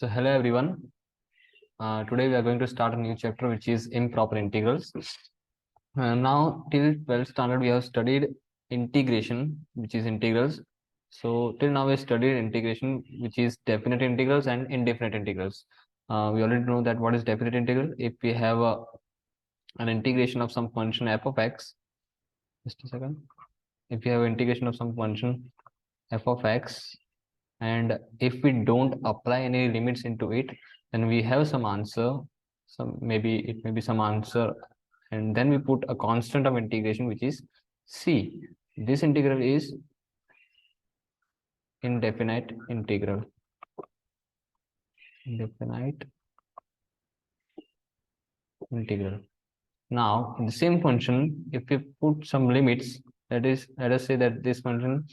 So hello everyone. Today we are going to start a new chapter which is improper integrals. Now till 12th standard we have studied integration which is integrals. So till now we studied integration which is definite integrals and indefinite integrals. We already know that what is definite integral. If we have an integration of some function f of x, just a second. If you have integration of some function f of x, and if we don't apply any limits into it, then we have some answer. It may be some answer, and then we put a constant of integration which is c. This integral is indefinite integral. Indefinite integral. Now in the same function, if we put some limits, that is, let us say that this function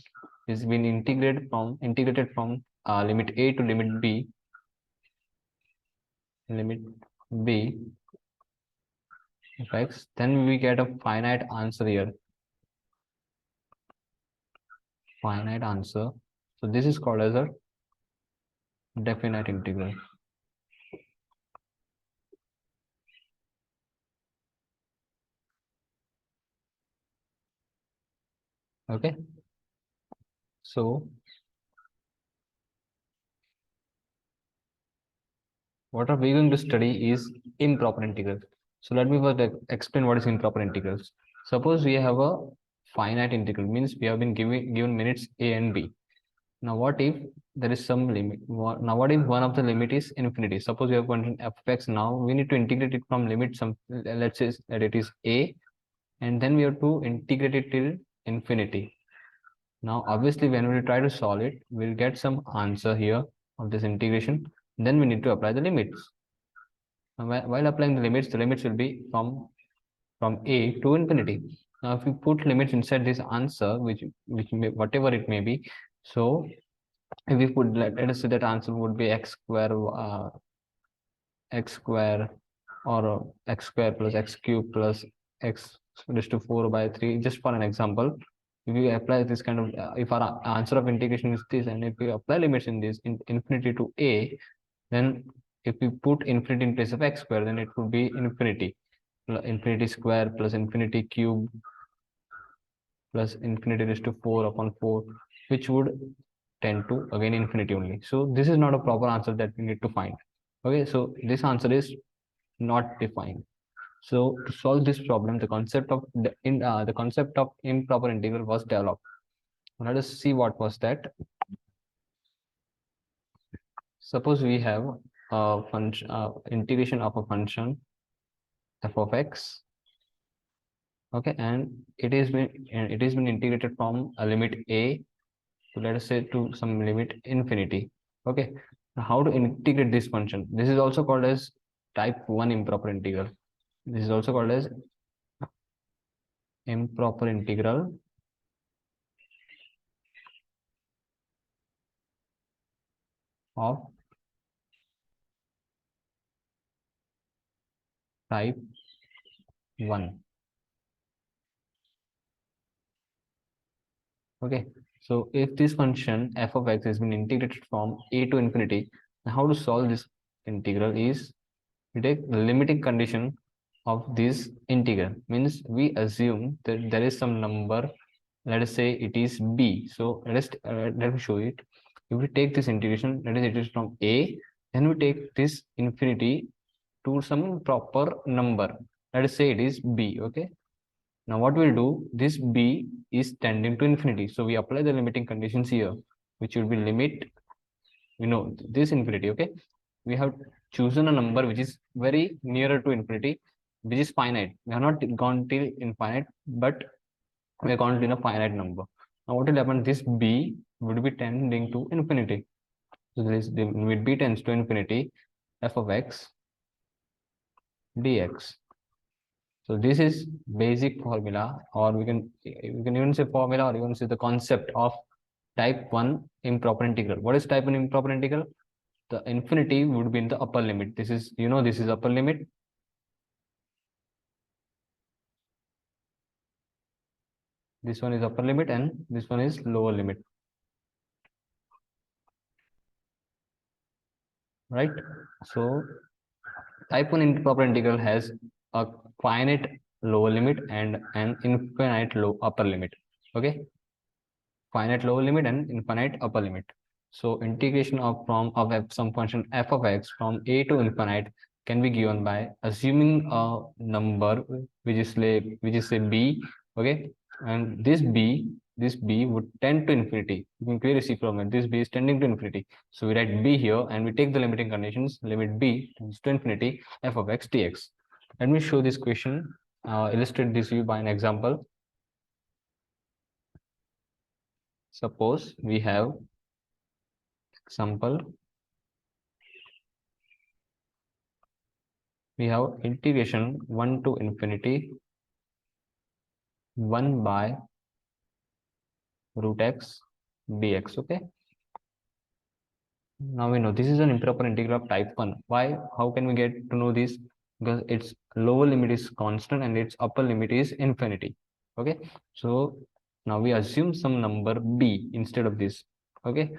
is been integrated from limit a to limit b, of x, then we get a finite answer here. Finite answer. So this is called as a definite integral. Okay. So what are we going to study is improper integrals. So let me first explain what is improper integrals. Suppose we have a finite integral, means we have been given minutes a and b. Now what if there is some limit? Now what if one of the limit is infinity? Suppose we have function f of x. Now we need to integrate it from limit some, let's say that it is a, and then we have to integrate it till infinity. Now obviously when we try to solve it, we'll get some answer here of this integration. Then we need to apply the limits. While applying the limits will be from a to infinity. Now if we put limits inside this answer, which may, whatever it may be, so if we put, let us say that answer would be x square or x square plus x cube plus x raised to 4 by 3, just for an example. If we apply this kind of, if our answer of integration is this, and if we apply limits in this in infinity to a, then if we put infinity in place of x square, then it would be infinity square plus infinity cube plus infinity raised to 4 upon 4, which would tend to again infinity only. So this is not a proper answer that we need to find. Okay, so this answer is not defined. So to solve this problem, the concept of improper integral was developed. Let us see what was that. Suppose we have a function, integration of a function f of x. Okay, and it is been integrated from a limit a to, let us say, to some limit infinity. Okay, now how to integrate this function? This is also called as type 1 improper integral. This is also called as improper integral of type 1. Okay, so if this function f of x has been integrated from a to infinity, how to solve this integral is we take the limiting condition of this integral. Means we assume that there is some number, let us say it is b. So let me show it. If we take this integration, that is, it is from a, then we take this infinity to some proper number. Let us say it is b. Okay, now what we'll do, this b is tending to infinity, so we apply the limiting conditions here, which will be limit, this infinity. Okay, we have chosen a number which is very nearer to infinity, which is finite. We have not gone till infinite, but we are gone to a finite number. Now what will happen, this b would be tending to infinity. So this limit b tends to infinity, f of x dx. So this is basic formula, or we can even say formula, or even say the concept of type 1 improper integral. What is type 1 improper integral? The infinity would be in the upper limit. This is, this is upper limit. This one is upper limit and this one is lower limit. right? So type 1 improper integral has a finite lower limit and an infinite low upper limit. Okay, finite lower limit and infinite upper limit. So integration of some function f of x from a to infinite can be given by assuming a number which is say b. Okay, and this b would tend to infinity. You can clearly see from it this b is tending to infinity. So we write b here and we take the limiting conditions. Limit b tends to infinity f of x dx. Let me show this question. Illustrate this view by an example. Suppose we have example, we have integration 1 to infinity 1 by root x dx. Okay, now we know this is an improper integral of type 1. Why? How can we get to know this? Because its lower limit is constant and its upper limit is infinity. Okay, so now we assume some number b instead of this. Okay,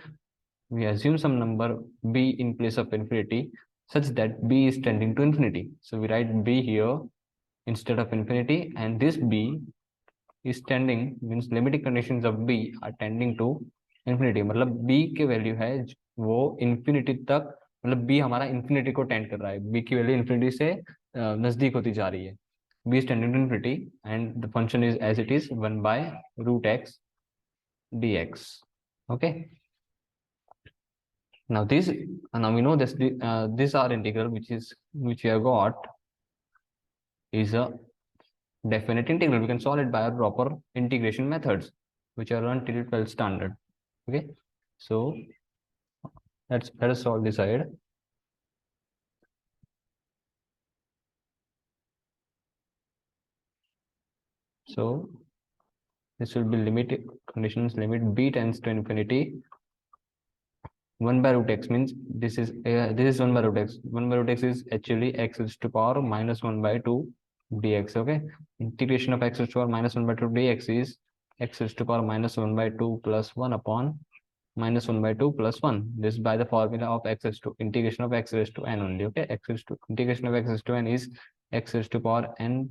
we assume some number b in place of infinity such that b is tending to infinity. So we write b here instead of infinity, and this b is tending means limiting conditions of b are tending to infinity. मतलब b के value है वो infinity तक, मतलब b हमारा infinity को tend कर रहा है, b की वैल्यू infinity से नजदीक होती जा रही है. b is tending to infinity and the function is as it is 1 by root x dx. Okay, now this, now we know this r integral which we have got is a definite integral. We can solve it by our proper integration methods, which are run till 12 standard. Okay, so let us solve this side. So this will be limit conditions limit b tends to infinity 1 by root x means this is 1 by root x. 1 by root x is actually x is to power minus 1 by 2 dx. Okay, integration of x is to power minus 1 by 2 dx is x is to power minus 1 by 2 plus 1 upon minus 1 by 2 plus 1. This by the formula of x is to integration of x is to n only. Okay, x is to integration of x is to n is x is to power n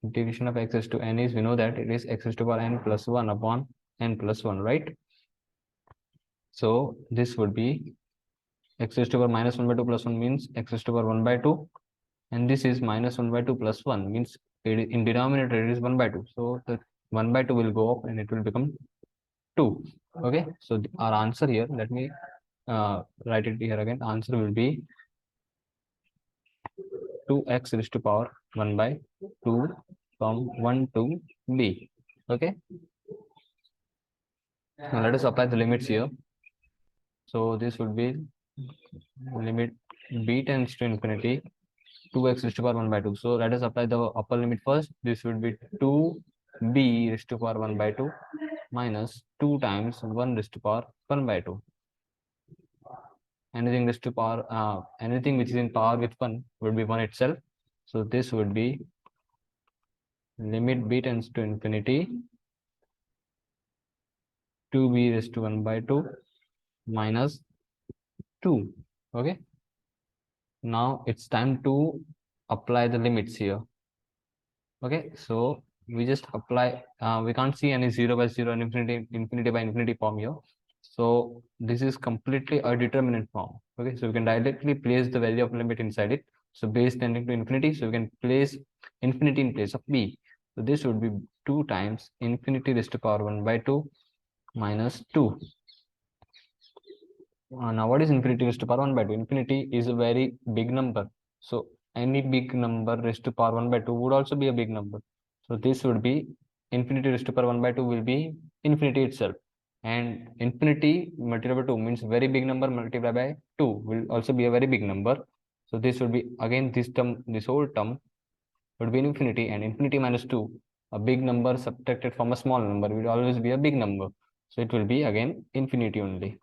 integration of x is to n is, we know that it is x is to power n plus 1 upon n plus 1, right? So this would be x is to power minus 1 by 2 plus 1 means x is to power 1 by 2, and this is minus 1 by 2 plus 1 means in denominator it is 1 by 2. So the 1 by 2 will go up and it will become 2. Okay, so our answer here, let me write it here again. Answer will be 2x raised to power 1 by 2 from 1 to b. Okay, now let us apply the limits here. So this would be limit b tends to infinity 2x raised to power 1 by 2. So let us apply the upper limit first. This would be 2b raised to power 1 by 2 minus 2 times 1 raised to power 1 by 2. Anything raised to power anything which is in power with 1 would be 1 itself. So this would be limit b tends to infinity 2b raised to 1 by 2 minus 2. Okay, now it's time to apply the limits here. Okay, so we just apply, we can't see any 0 by 0 and infinity by infinity form here. So this is completely a determinant form. Okay, so we can directly place the value of limit inside it. So b is tending to infinity, so we can place infinity in place of b. So this would be 2 times infinity raised to power 1 by 2 minus 2. Now what is infinity raised to power 1 by 2? Infinity is a very big number. So any big number raised to power 1 by 2 would also be a big number. So this would be infinity raised to power 1 by 2 will be infinity itself. And infinity multiplied by 2 means very big number multiplied by 2 will also be a very big number. So this would be again this term, this whole term would be infinity, and infinity minus 2, a big number subtracted from a small number will always be a big number. So it will be again infinity only.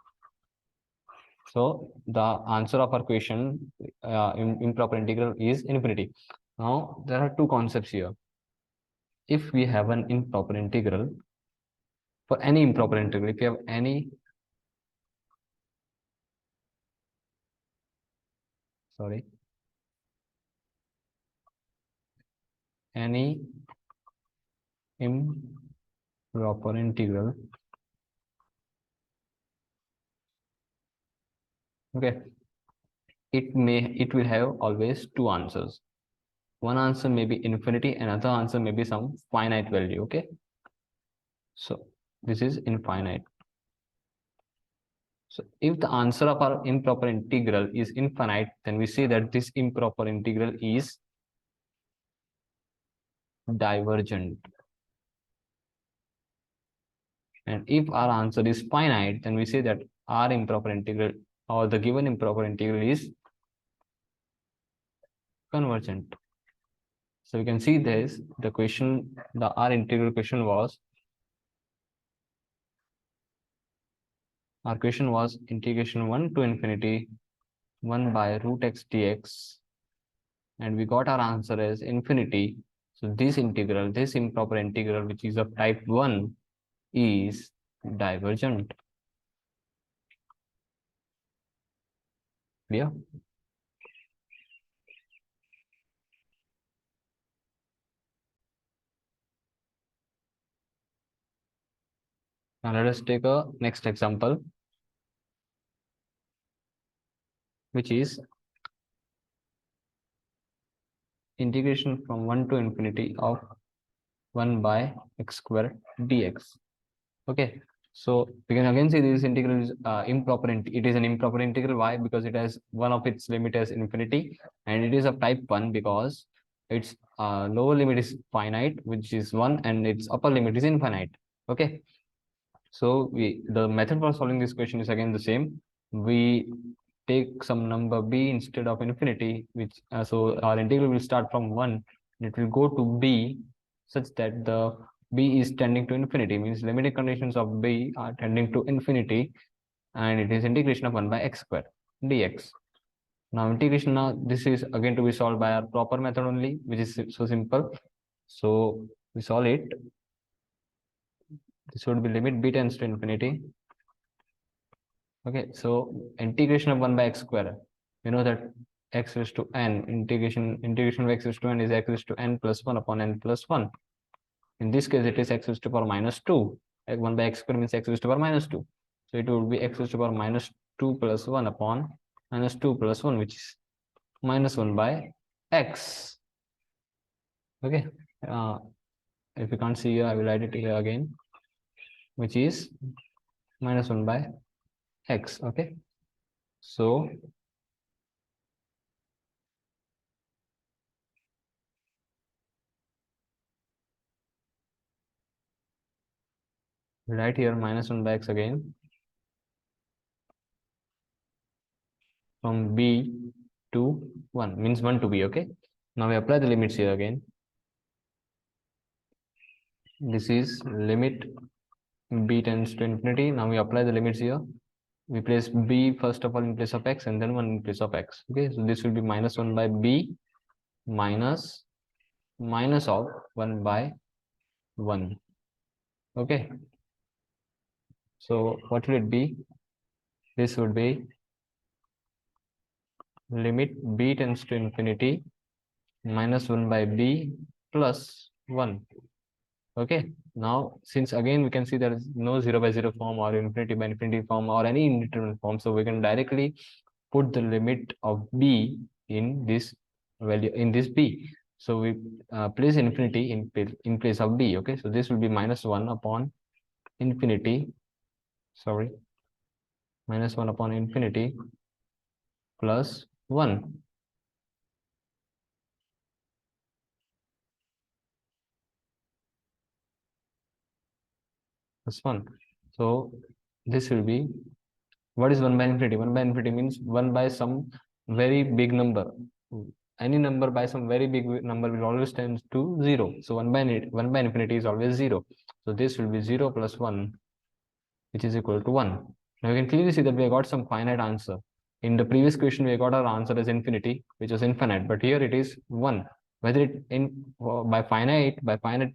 So the answer of our question improper integral is infinity. Now there are two concepts here. If we have an improper integral, for any improper integral, if you have any any improper integral, okay, it will have always two answers. One answer may be infinity, another answer may be some finite value. Okay, so this is infinite. So if the answer of our improper integral is infinite, then we say that this improper integral is divergent. And if our answer is finite, then we say that our improper integral or the given improper integral is convergent. So we can see this, the question, our integral question was, our question was integration 1 to infinity 1 by root x dx, and we got our answer as infinity. So this integral, this improper integral, which is of type 1, is divergent. Clear? Now let us take a next example, which is integration from 1 to infinity of 1 by x square dx. Okay, so we can again see this integral is improper. It is an improper integral. Why? Because it has one of its limit as infinity, and it is of type 1 because its lower limit is finite, which is 1, and its upper limit is infinite. Okay, so the method for solving this question is again the same. We take some number b instead of infinity, which so our integral will start from 1, and it will go to b such that the b is tending to infinity, means limiting conditions of b are tending to infinity, and it is integration of 1 by x square dx. Now integration, now this is again to be solved by our proper method only, which is so simple. So we solve it. This would be limit b tends to infinity. Okay, so integration of 1 by x square, we know that x raised to n, integration of x raised to n is x raised to n plus 1 upon n plus 1. In this case, it is x raised to power minus 2. 1 by x square means x raised to power minus 2. So it would be x raised to power minus 2 plus 1 upon minus 2 plus 1, which is minus 1 by x. Okay, if you can't see here, I will write it here again, which is minus 1 by x. Okay, so write here minus 1 by x again from b to 1, means 1 to b. Okay, now we apply the limits here again. This is limit b tends to infinity. Now we apply the limits here. We place b first of all in place of x and then 1 in place of x. Okay, so this will be minus 1 by b minus minus of 1 by 1. Okay, so what will it be? This would be limit b tends to infinity minus 1 by b plus 1. Okay, now since again we can see there is no 0 by 0 form or infinity by infinity form or any indeterminate form, so we can directly put the limit of b in this value, in this b. So we place infinity in place of b. Okay, so this will be minus 1 upon infinity, sorry, minus 1 upon infinity plus 1. Plus 1. So this will be, what is 1 by infinity? 1 by infinity means 1 by some very big number. Any number by some very big number will always tend to 0. So 1 by infinity is always 0. So this will be 0 plus 1, which is equal to 1. Now you can clearly see that we have got some finite answer. In the previous question, we got our answer as infinity, which was infinite, but here it is 1. Whether it by finite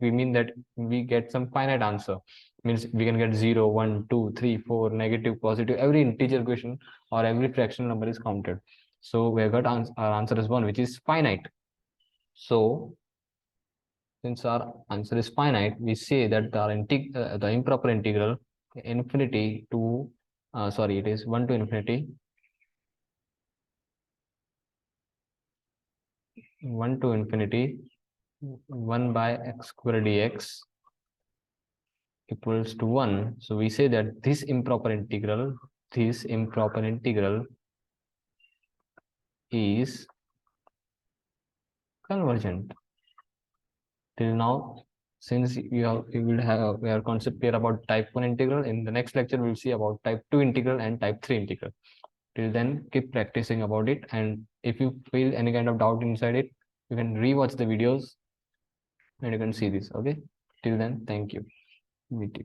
we mean that we get some finite answer. means we can get 0, 1, 2, 3, 4, negative, positive. Every integer question or every fractional number is counted. So we have got our answer is 1, which is finite. So since our answer is finite, we say that the improper integral infinity to sorry, it is 1 to infinity 1 to infinity 1 by x square dx equals to 1. So we say that this improper integral is convergent. Till now, since we have concept clear about type 1 integral, in the next lecture we'll see about type 2 integral and type 3 integral. Till then, keep practicing about it, and if you feel any kind of doubt inside it, you can rewatch the videos and you can see this. Okay, till then, thank you. Meet you.